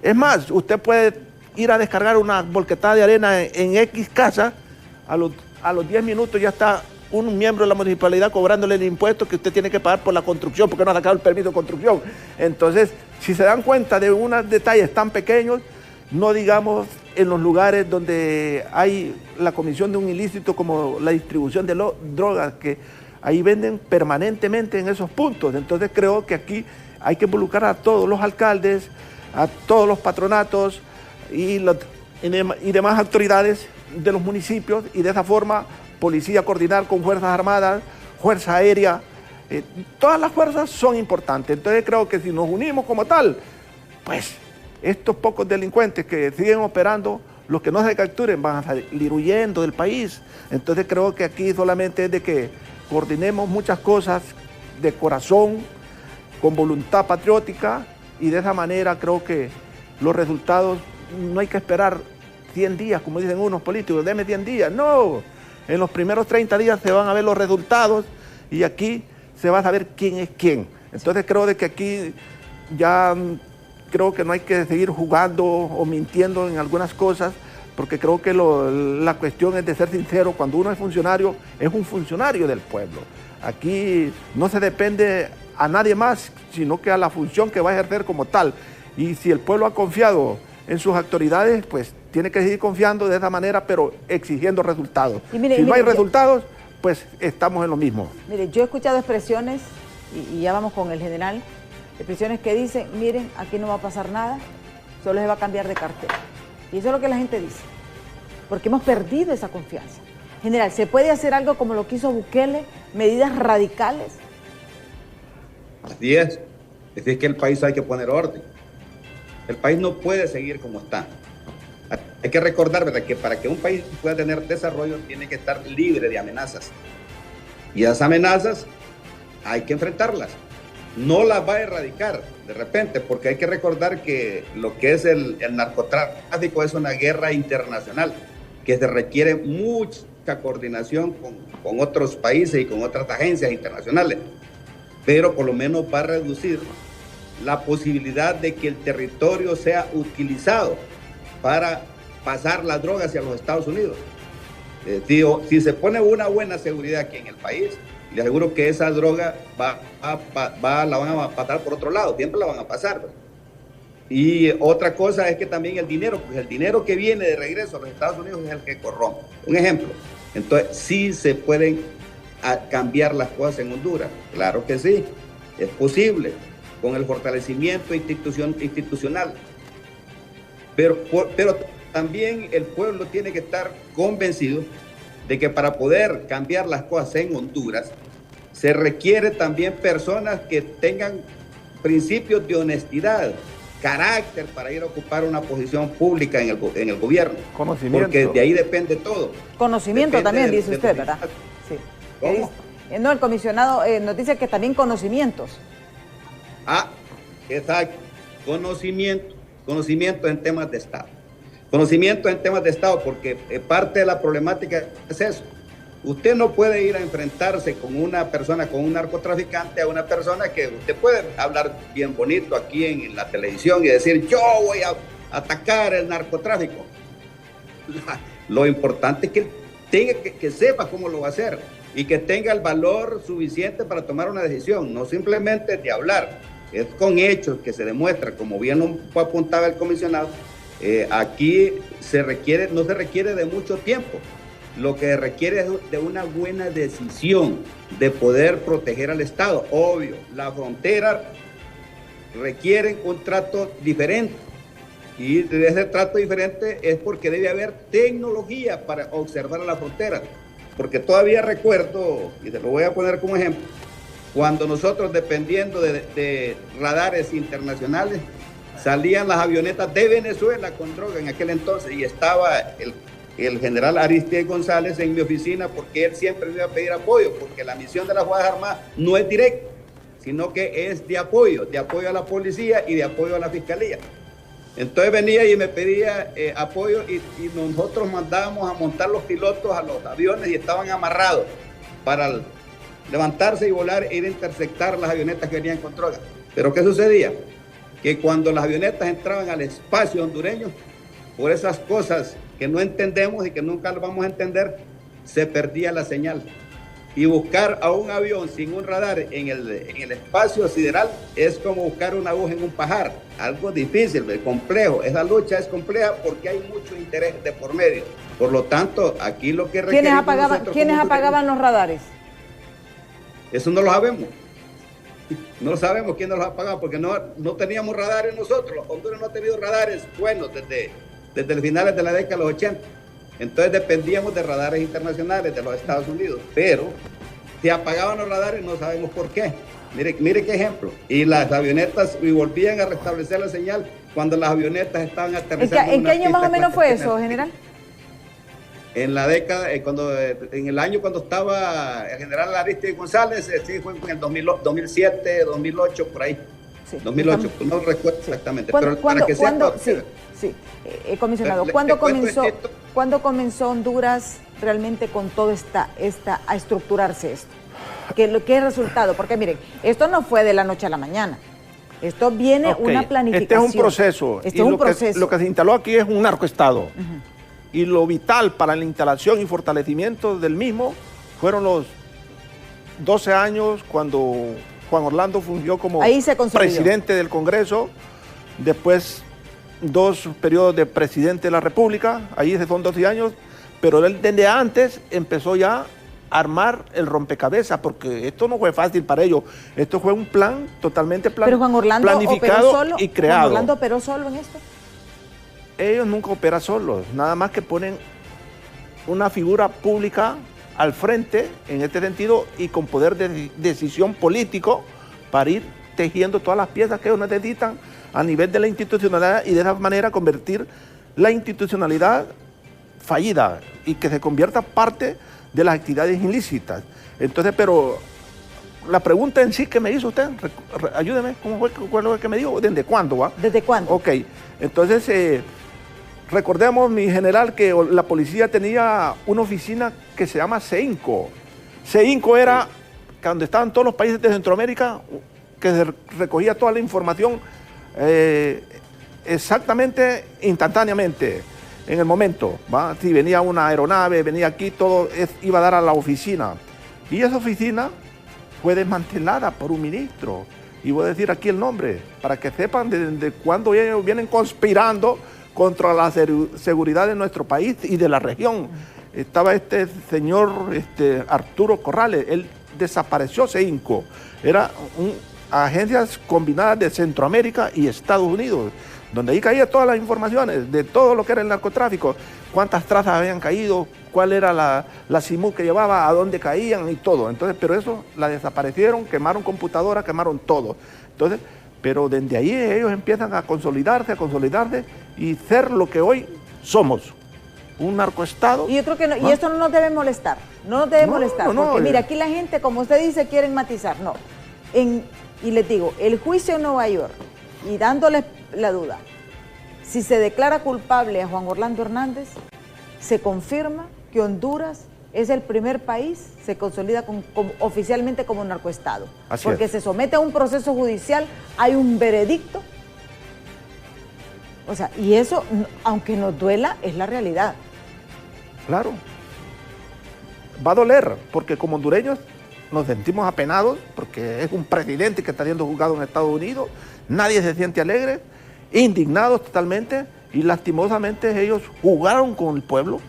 Es más, usted puede ir a descargar una volquetada de arena en X casa, a los 10 minutos ya está un miembro de la municipalidad cobrándole el impuesto que usted tiene que pagar por la construcción, porque no ha sacado el permiso de construcción. Entonces, si se dan cuenta de unos detalles tan pequeños, no digamos en los lugares donde hay la comisión de un ilícito como la distribución de drogas, que ahí venden permanentemente en esos puntos. Entonces creo que aquí hay que involucrar a todos los alcaldes, a todos los patronatos y demás autoridades de los municipios, y de esa forma policía coordinar con Fuerzas Armadas, Fuerza Aérea, todas las fuerzas son importantes. Entonces creo que si nos unimos como tal, pues estos pocos delincuentes que siguen operando, los que no se capturen van a salir huyendo del país. Entonces creo que aquí solamente es de que coordinemos muchas cosas de corazón, con voluntad patriótica, y de esa manera creo que los resultados no hay que esperar 100 días, como dicen unos políticos, deme 100 días. No, en los primeros 30 días se van a ver los resultados y aquí se va a saber quién es quién. Entonces creo de que aquí ya creo que no hay que seguir jugando o mintiendo en algunas cosas, porque creo que la cuestión es de ser sincero. Cuando uno es funcionario, es un funcionario del pueblo. Aquí no se depende a nadie más, sino que a la función que va a ejercer como tal. Y si el pueblo ha confiado en sus autoridades, pues tiene que seguir confiando de esa manera, pero exigiendo resultados. Si no hay resultados, pues estamos en lo mismo. Mire, yo he escuchado expresiones, y ya vamos con el general, expresiones que dicen, miren, aquí no va a pasar nada, solo se va a cambiar de cartera. Y eso es lo que la gente dice, porque hemos perdido esa confianza. General, ¿se puede hacer algo como lo que hizo Bukele, medidas radicales? Así es decir, que el país hay que poner orden. El país no puede seguir como está. Hay que recordar, ¿verdad?, que para que un país pueda tener desarrollo tiene que estar libre de amenazas. Y esas amenazas hay que enfrentarlas. No las va a erradicar de repente, porque hay que recordar que lo que es el narcotráfico es una guerra internacional que se requiere mucha coordinación con otros países y con otras agencias internacionales, pero por lo menos va a reducir la posibilidad de que el territorio sea utilizado para pasar las drogas hacia los Estados Unidos. Si se pone una buena seguridad aquí en el país, le aseguro que esa droga la van a pasar por otro lado, siempre la van a pasar. Y otra cosa es que también el dinero, pues el dinero que viene de regreso a los Estados Unidos es el que corrompe. Un ejemplo, entonces sí se pueden cambiar las cosas en Honduras, claro que sí, es posible con el fortalecimiento institucional. Pero también el pueblo tiene que estar convencido de que para poder cambiar las cosas en Honduras, se requiere también personas que tengan principios de honestidad, carácter para ir a ocupar una posición pública en el gobierno. Conocimiento. Porque de ahí depende todo. Conocimiento Depende también, dice usted, ¿verdad? Sí. ¿Cómo? No, el comisionado nos dice que también conocimientos. Exacto. Conocimiento en temas de Estado. Conocimiento en temas de Estado, porque parte de la problemática es eso. Usted no puede ir a enfrentarse con una persona, con un narcotraficante, a una persona que usted puede hablar bien bonito aquí en la televisión y decir, yo voy a atacar el narcotráfico. Lo importante es que sepa cómo lo va a hacer y que tenga el valor suficiente para tomar una decisión, no simplemente de hablar, es con hechos que se demuestra, como bien apuntaba el comisionado. Aquí no se requiere de mucho tiempo. Lo que requiere es de una buena decisión de poder proteger al Estado. Obvio, la frontera requiere un trato diferente. Y de ese trato diferente es porque debe haber tecnología para observar a la frontera. Porque todavía recuerdo, y te lo voy a poner como ejemplo, cuando nosotros, dependiendo de radares internacionales, salían las avionetas de Venezuela con droga en aquel entonces, y estaba el general Aristide González en mi oficina, porque él siempre me iba a pedir apoyo, porque la misión de las Fuerzas Armadas no es directa, sino que es de apoyo a la policía y de apoyo a la fiscalía. Entonces venía y me pedía apoyo, y nosotros mandábamos a montar los pilotos a los aviones y estaban amarrados para levantarse y volar e ir a interceptar las avionetas que venían con droga. Pero ¿qué sucedía? Que cuando las avionetas entraban al espacio hondureño, por esas cosas que no entendemos y que nunca lo vamos a entender, se perdía la señal. Y buscar a un avión sin un radar en el espacio sideral es como buscar una aguja en un pajar. Algo difícil, complejo. Esa lucha es compleja porque hay mucho interés de por medio. Por lo tanto, aquí lo que requerimos... ¿Quiénes apagaban los radares? Eso no lo sabemos. No sabemos quién nos los ha pagado, porque no teníamos radares nosotros. Honduras no ha tenido radares buenos desde los finales de la década de los 80. Entonces dependíamos de radares internacionales de los Estados Unidos, pero si apagaban los radares no sabemos por qué. Mire qué ejemplo. Y las avionetas volvían a restablecer la señal cuando las avionetas estaban aterrizando. ¿En qué año más o menos fue eso, general? En la década, en el año cuando estaba el general Aristide González, sí, fue en el 2007, 2008, por ahí. Sí, 2008, no recuerdo exactamente. Pero para que sepa... Sí, comisionado, ¿cuándo comenzó Honduras realmente con todo a estructurarse esto? ¿Qué resultado? Porque miren, esto no fue de la noche a la mañana. Esto viene una planificación. Este es un proceso. Este es un proceso. Lo que se instaló aquí es un narcoestado. Y lo vital para la instalación y fortalecimiento del mismo fueron los 12 años cuando Juan Orlando fungió como presidente del Congreso, después 2 periodos de presidente de la República, ahí son 12 años, pero él desde antes empezó ya a armar el rompecabezas, porque esto no fue fácil para ellos, esto fue un plan totalmente planificado y creado. ¿Juan Orlando operó solo en esto? Ellos nunca operan solos, nada más que ponen una figura pública al frente, en este sentido, y con poder de decisión político para ir tejiendo todas las piezas que ellos necesitan a nivel de la institucionalidad, y de esa manera convertir la institucionalidad fallida y que se convierta parte de las actividades ilícitas. Entonces, pero la pregunta en sí que me hizo usted, ayúdeme, ¿cómo fue lo que me dijo? ¿Desde cuándo va? ¿Desde cuándo? Ok, entonces recordemos, mi general, que la policía tenía una oficina que se llama CEINCO. CEINCO era donde estaban todos los países de Centroamérica, que se recogía toda la información exactamente, instantáneamente, en el momento, ¿va? Si venía una aeronave, venía aquí, todo iba a dar a la oficina. Y esa oficina fue desmantelada por un ministro. Y voy a decir aquí el nombre, para que sepan desde cuándo ellos vienen conspirando contra la seguridad de nuestro país y de la región. Estaba este señor Arturo Corrales, él desapareció CEINCO. Era agencias combinadas de Centroamérica y Estados Unidos, donde ahí caía todas las informaciones de todo lo que era el narcotráfico, cuántas trazas habían caído, cuál era la CIMU que llevaba, a dónde caían y todo. Entonces, pero eso la desaparecieron, quemaron computadoras, quemaron todo. Entonces, pero desde ahí ellos empiezan a consolidarse y ser lo que hoy somos. Un narcoestado. Y yo creo que no, y esto no nos debe molestar, porque mira, aquí la gente, como usted dice, quieren matizar, no. Y les digo, el juicio en Nueva York, y dándoles la duda, si se declara culpable a Juan Orlando Hernández, se confirma que Honduras es el primer país, se consolida oficialmente como narcoestado. Así porque es. se somete a un proceso judicial, hay un veredicto. O sea, y eso, aunque nos duela, es la realidad. Claro. Va a doler, porque como hondureños nos sentimos apenados, porque es un presidente que está siendo juzgado en Estados Unidos, nadie se siente alegre, indignados totalmente, y lastimosamente ellos jugaron con el pueblo,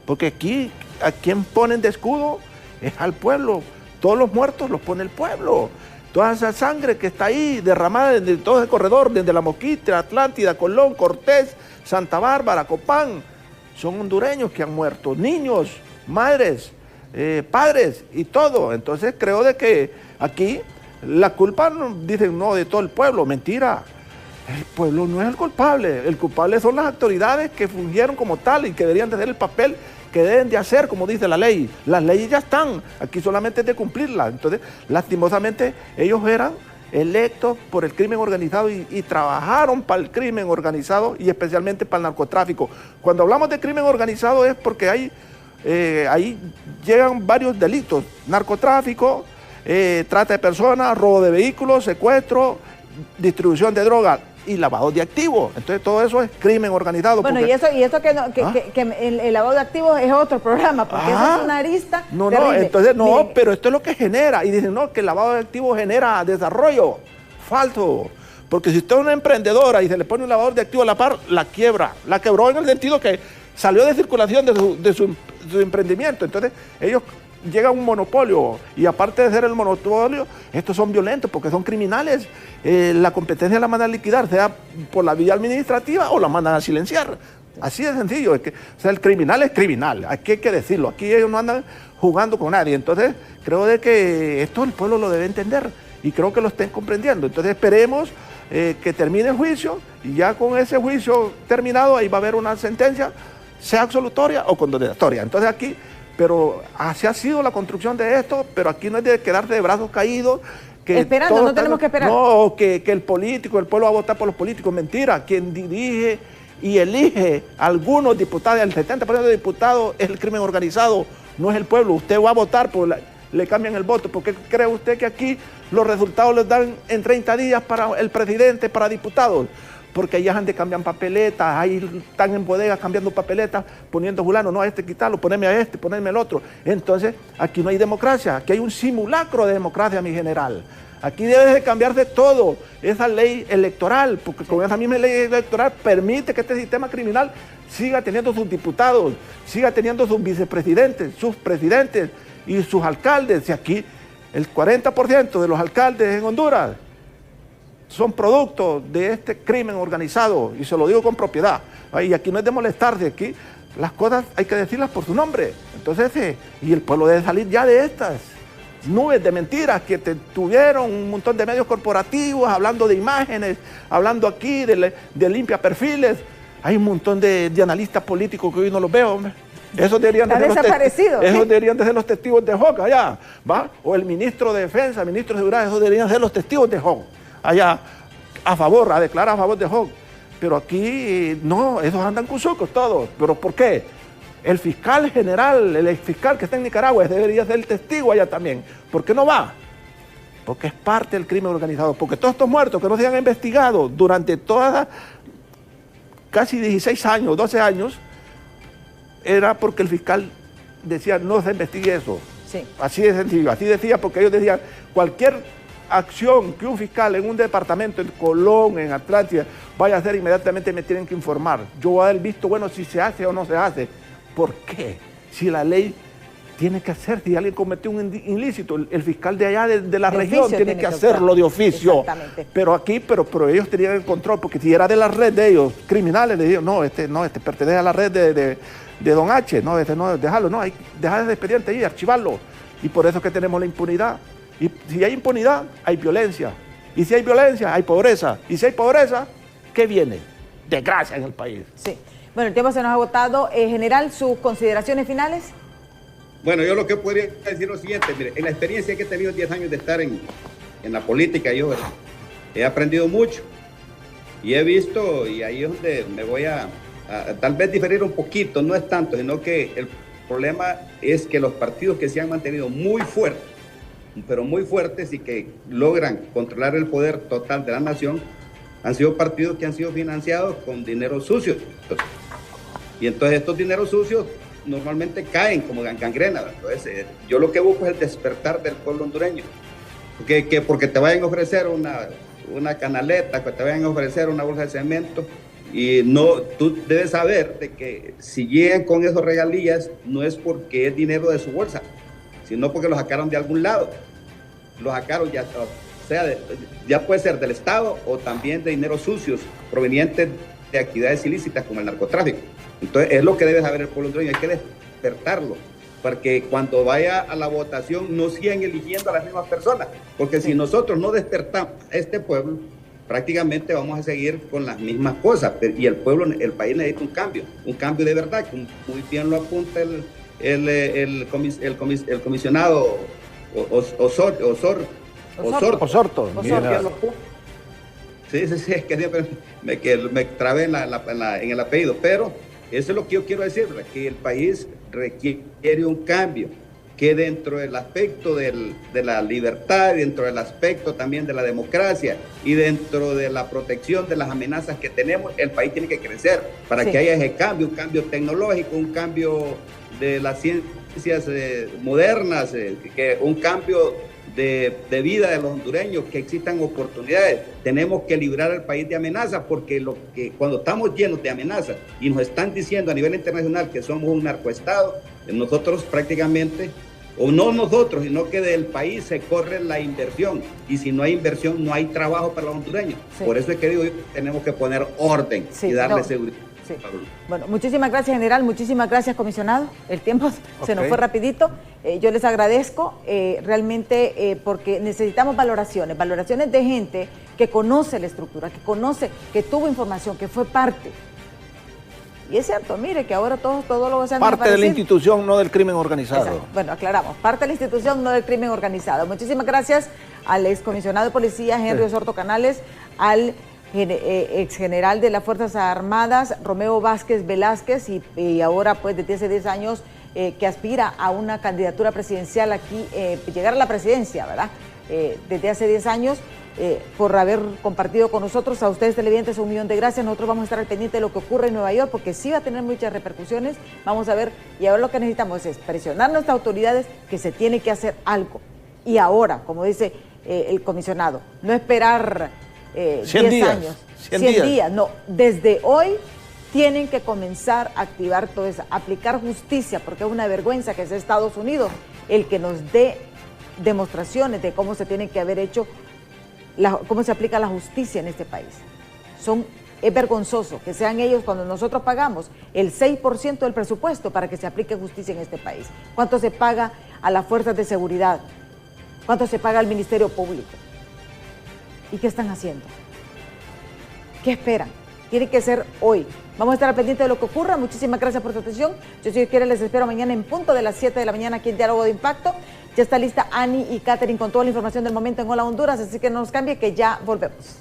porque aquí a quien ponen de escudo es al pueblo, todos los muertos los pone el pueblo, toda esa sangre que está ahí derramada desde todo el corredor, desde La Mosquita, Atlántida, Colón, Cortés, Santa Bárbara, Copán, son hondureños que han muerto, niños, madres, padres y todo. Entonces creo de que aquí la culpa, dicen, no, de todo el pueblo, mentira. El pueblo no es el culpable son las autoridades que fungieron como tal y que deberían de hacer el papel que deben de hacer, como dice la ley. Las leyes ya están, aquí solamente es de cumplirlas. Entonces, lastimosamente, ellos eran electos por el crimen organizado y trabajaron para el crimen organizado y especialmente para el narcotráfico. Cuando hablamos de crimen organizado es porque ahí llegan varios delitos: narcotráfico, trata de personas, robo de vehículos, secuestro, distribución de drogas y lavado de activos. Entonces todo eso es crimen organizado. Bueno, porque... y eso que el lavado de activos es otro programa, porque eso es una arista terrible. Entonces pero esto es lo que genera. Y dicen, no, que el lavado de activos genera desarrollo. Falso. Porque si usted es una emprendedora y se le pone un lavador de activos a la par, la quiebra. La quebró en el sentido que salió de circulación de su emprendimiento. Entonces ellos llega un monopolio y aparte de ser el monopolio, estos son violentos porque son criminales. La competencia la mandan a liquidar, sea por la vía administrativa o la mandan a silenciar. Así de sencillo. Es que, o sea, el criminal es criminal, aquí hay que decirlo. Aquí ellos no andan jugando con nadie. Entonces creo de que esto el pueblo lo debe entender y creo que lo estén comprendiendo. Entonces esperemos que termine el juicio y ya con ese juicio terminado ahí va a haber una sentencia, sea absolutoria o condenatoria. Entonces aquí, pero así ha sido la construcción de esto, pero aquí no es de quedarse de brazos caídos. Esperando, no tenemos que esperar. No, que el político, el pueblo va a votar por los políticos. Mentira, quien dirige y elige a algunos diputados, el 70% de diputados es el crimen organizado, no es el pueblo. Usted va a votar, le cambian el voto. ¿Por qué cree usted que aquí los resultados les dan en 30 días para el presidente, para diputados? Porque allá gente cambian papeletas, ahí están en bodegas cambiando papeletas, poniendo fulano, no, a este quitarlo, ponerme a este, ponerme al otro. Entonces, aquí no hay democracia, aquí hay un simulacro de democracia, mi general. Aquí debe de cambiarse todo, esa ley electoral, porque con esa misma ley electoral permite que este sistema criminal siga teniendo sus diputados, siga teniendo sus vicepresidentes, sus presidentes y sus alcaldes. Y aquí el 40% de los alcaldes en Honduras son producto de este crimen organizado, y se lo digo con propiedad. Y aquí no es de molestarse, aquí las cosas hay que decirlas por su nombre. Entonces, y el pueblo debe salir ya de estas nubes de mentiras que tuvieron un montón de medios corporativos, hablando de imágenes, hablando aquí de limpia perfiles. Hay un montón de analistas políticos que hoy no los veo, hombre. Esos deberían de ser los testigos de Jehová allá, ¿va? O el ministro de Defensa, el ministro de Seguridad, esos deberían ser los testigos de Jehová allá, a declarar a favor de Jehová. Pero aquí no, esos andan cuzucos todos. ¿Pero por qué? El fiscal general, el exfiscal que está en Nicaragua, debería ser el testigo allá también. ¿Por qué no va? Porque es parte del crimen organizado. Porque todos estos muertos que no se han investigado durante todas casi 16 años, 12 años, era porque el fiscal decía no se investigue eso. Sí. Así de sencillo, así decía, porque ellos decían cualquier acción que un fiscal en un departamento, en Colón, en Atlántida, vaya a hacer, inmediatamente me tienen que informar. Yo voy a dar el visto bueno si se hace o no se hace. ¿Por qué? Si la ley tiene que hacer, si alguien cometió un ilícito, el fiscal de allá de la región tiene que hacerlo de oficio. Pero aquí, pero ellos tenían el control, porque si era de la red de ellos, criminales, le dijeron, no, este pertenece a la red de Don H, no, no, déjalo, no, dejar el expediente ahí, archivarlo. Y por eso es que tenemos la impunidad. Y si hay impunidad, hay violencia. Y si hay violencia, hay pobreza. Y si hay pobreza, ¿qué viene? Desgracia en el país. Sí. Bueno, el tiempo se nos ha agotado. General, ¿sus consideraciones finales? Bueno, yo lo que podría decir es lo siguiente, mire, en la experiencia que he tenido 10 años de estar en la política, yo he aprendido mucho y he visto, y ahí es donde me voy a tal vez diferir un poquito, no es tanto, sino que el problema es que los partidos que se han mantenido muy fuertes, pero muy fuertes y que logran controlar el poder total de la nación, han sido partidos que han sido financiados con dinero sucio. Y entonces estos dineros sucios normalmente caen como gangrena. Entonces, yo lo que busco es el despertar del pueblo hondureño. Porque te vayan a ofrecer una canaleta, que te vayan a ofrecer una bolsa de cemento, y no, tú debes saber de que si llegan con esos regalías, no es porque es dinero de su bolsa, sino porque lo sacaron de algún lado. Lo sacaron ya, o sea, ya puede ser del Estado o también de dineros sucios provenientes de actividades ilícitas como el narcotráfico. Entonces, es lo que debe saber el pueblo hondureño, hay que despertarlo, para que cuando vaya a la votación no sigan eligiendo a las mismas personas, porque si nosotros no despertamos a este pueblo, prácticamente vamos a seguir con las mismas cosas, y el pueblo, el país necesita un cambio de verdad, como muy bien lo apunta el comisionado Osorto. Sí, es que siempre me trabé en el apellido, pero eso es lo que yo quiero decir, ¿verdad? Que el país requiere un cambio, que dentro del aspecto de la libertad, dentro del aspecto también de la democracia y dentro de la protección de las amenazas que tenemos, el país tiene que crecer para que haya ese cambio, un cambio tecnológico, un cambio de las ciencias modernas, un cambio de vida de los hondureños, que existan oportunidades. Tenemos que librar al país de amenazas, porque cuando estamos llenos de amenazas y nos están diciendo a nivel internacional que somos un narcoestado, nosotros prácticamente, o no nosotros, sino que del país se corre la inversión, y si no hay inversión no hay trabajo para los hondureños. Por eso es que digo, tenemos que poner orden y darle seguridad. Sí. Bueno, muchísimas gracias, general, muchísimas gracias, comisionado. El tiempo se nos fue rapidito. Yo les agradezco realmente porque necesitamos valoraciones de gente que conoce la estructura, que conoce, que tuvo información, que fue parte. Y es cierto, mire que ahora todo lo que se han parte de la institución, no del crimen organizado. Exacto. Bueno, aclaramos, parte de la institución, no del crimen organizado. Muchísimas gracias al excomisionado de policía Henry Osorto Canales, al ex general de las Fuerzas Armadas Romeo Vázquez Velázquez, y ahora pues desde hace 10 años que aspira a una candidatura presidencial aquí, llegar a la presidencia, ¿verdad? Desde hace 10 años, por haber compartido con nosotros. A ustedes televidentes, 1.000.000 de gracias. Nosotros vamos a estar al pendiente de lo que ocurre en Nueva York, porque sí va a tener muchas repercusiones. Vamos a ver, y ahora lo que necesitamos es presionar a nuestras autoridades, que se tiene que hacer algo. Y ahora, como dice el comisionado, no esperar 10 años, 100 días, no, desde hoy tienen que comenzar a activar todo eso, aplicar justicia, porque es una vergüenza que sea Estados Unidos el que nos dé demostraciones de cómo se tiene que haber hecho, cómo se aplica la justicia en este país. Es vergonzoso que sean ellos, cuando nosotros pagamos el 6% del presupuesto para que se aplique justicia en este país. ¿Cuánto se paga a las fuerzas de seguridad? ¿Cuánto se paga al Ministerio Público? ¿Y qué están haciendo? ¿Qué esperan? Tiene que ser hoy. Vamos a estar al pendiente de lo que ocurra. Muchísimas gracias por su atención. Yo, si Dios quiere, les espero mañana en punto de las 7 de la mañana aquí en Diálogo de Impacto. Ya está lista Ani y Catherine con toda la información del momento en Hola Honduras, así que no nos cambie, que ya volvemos.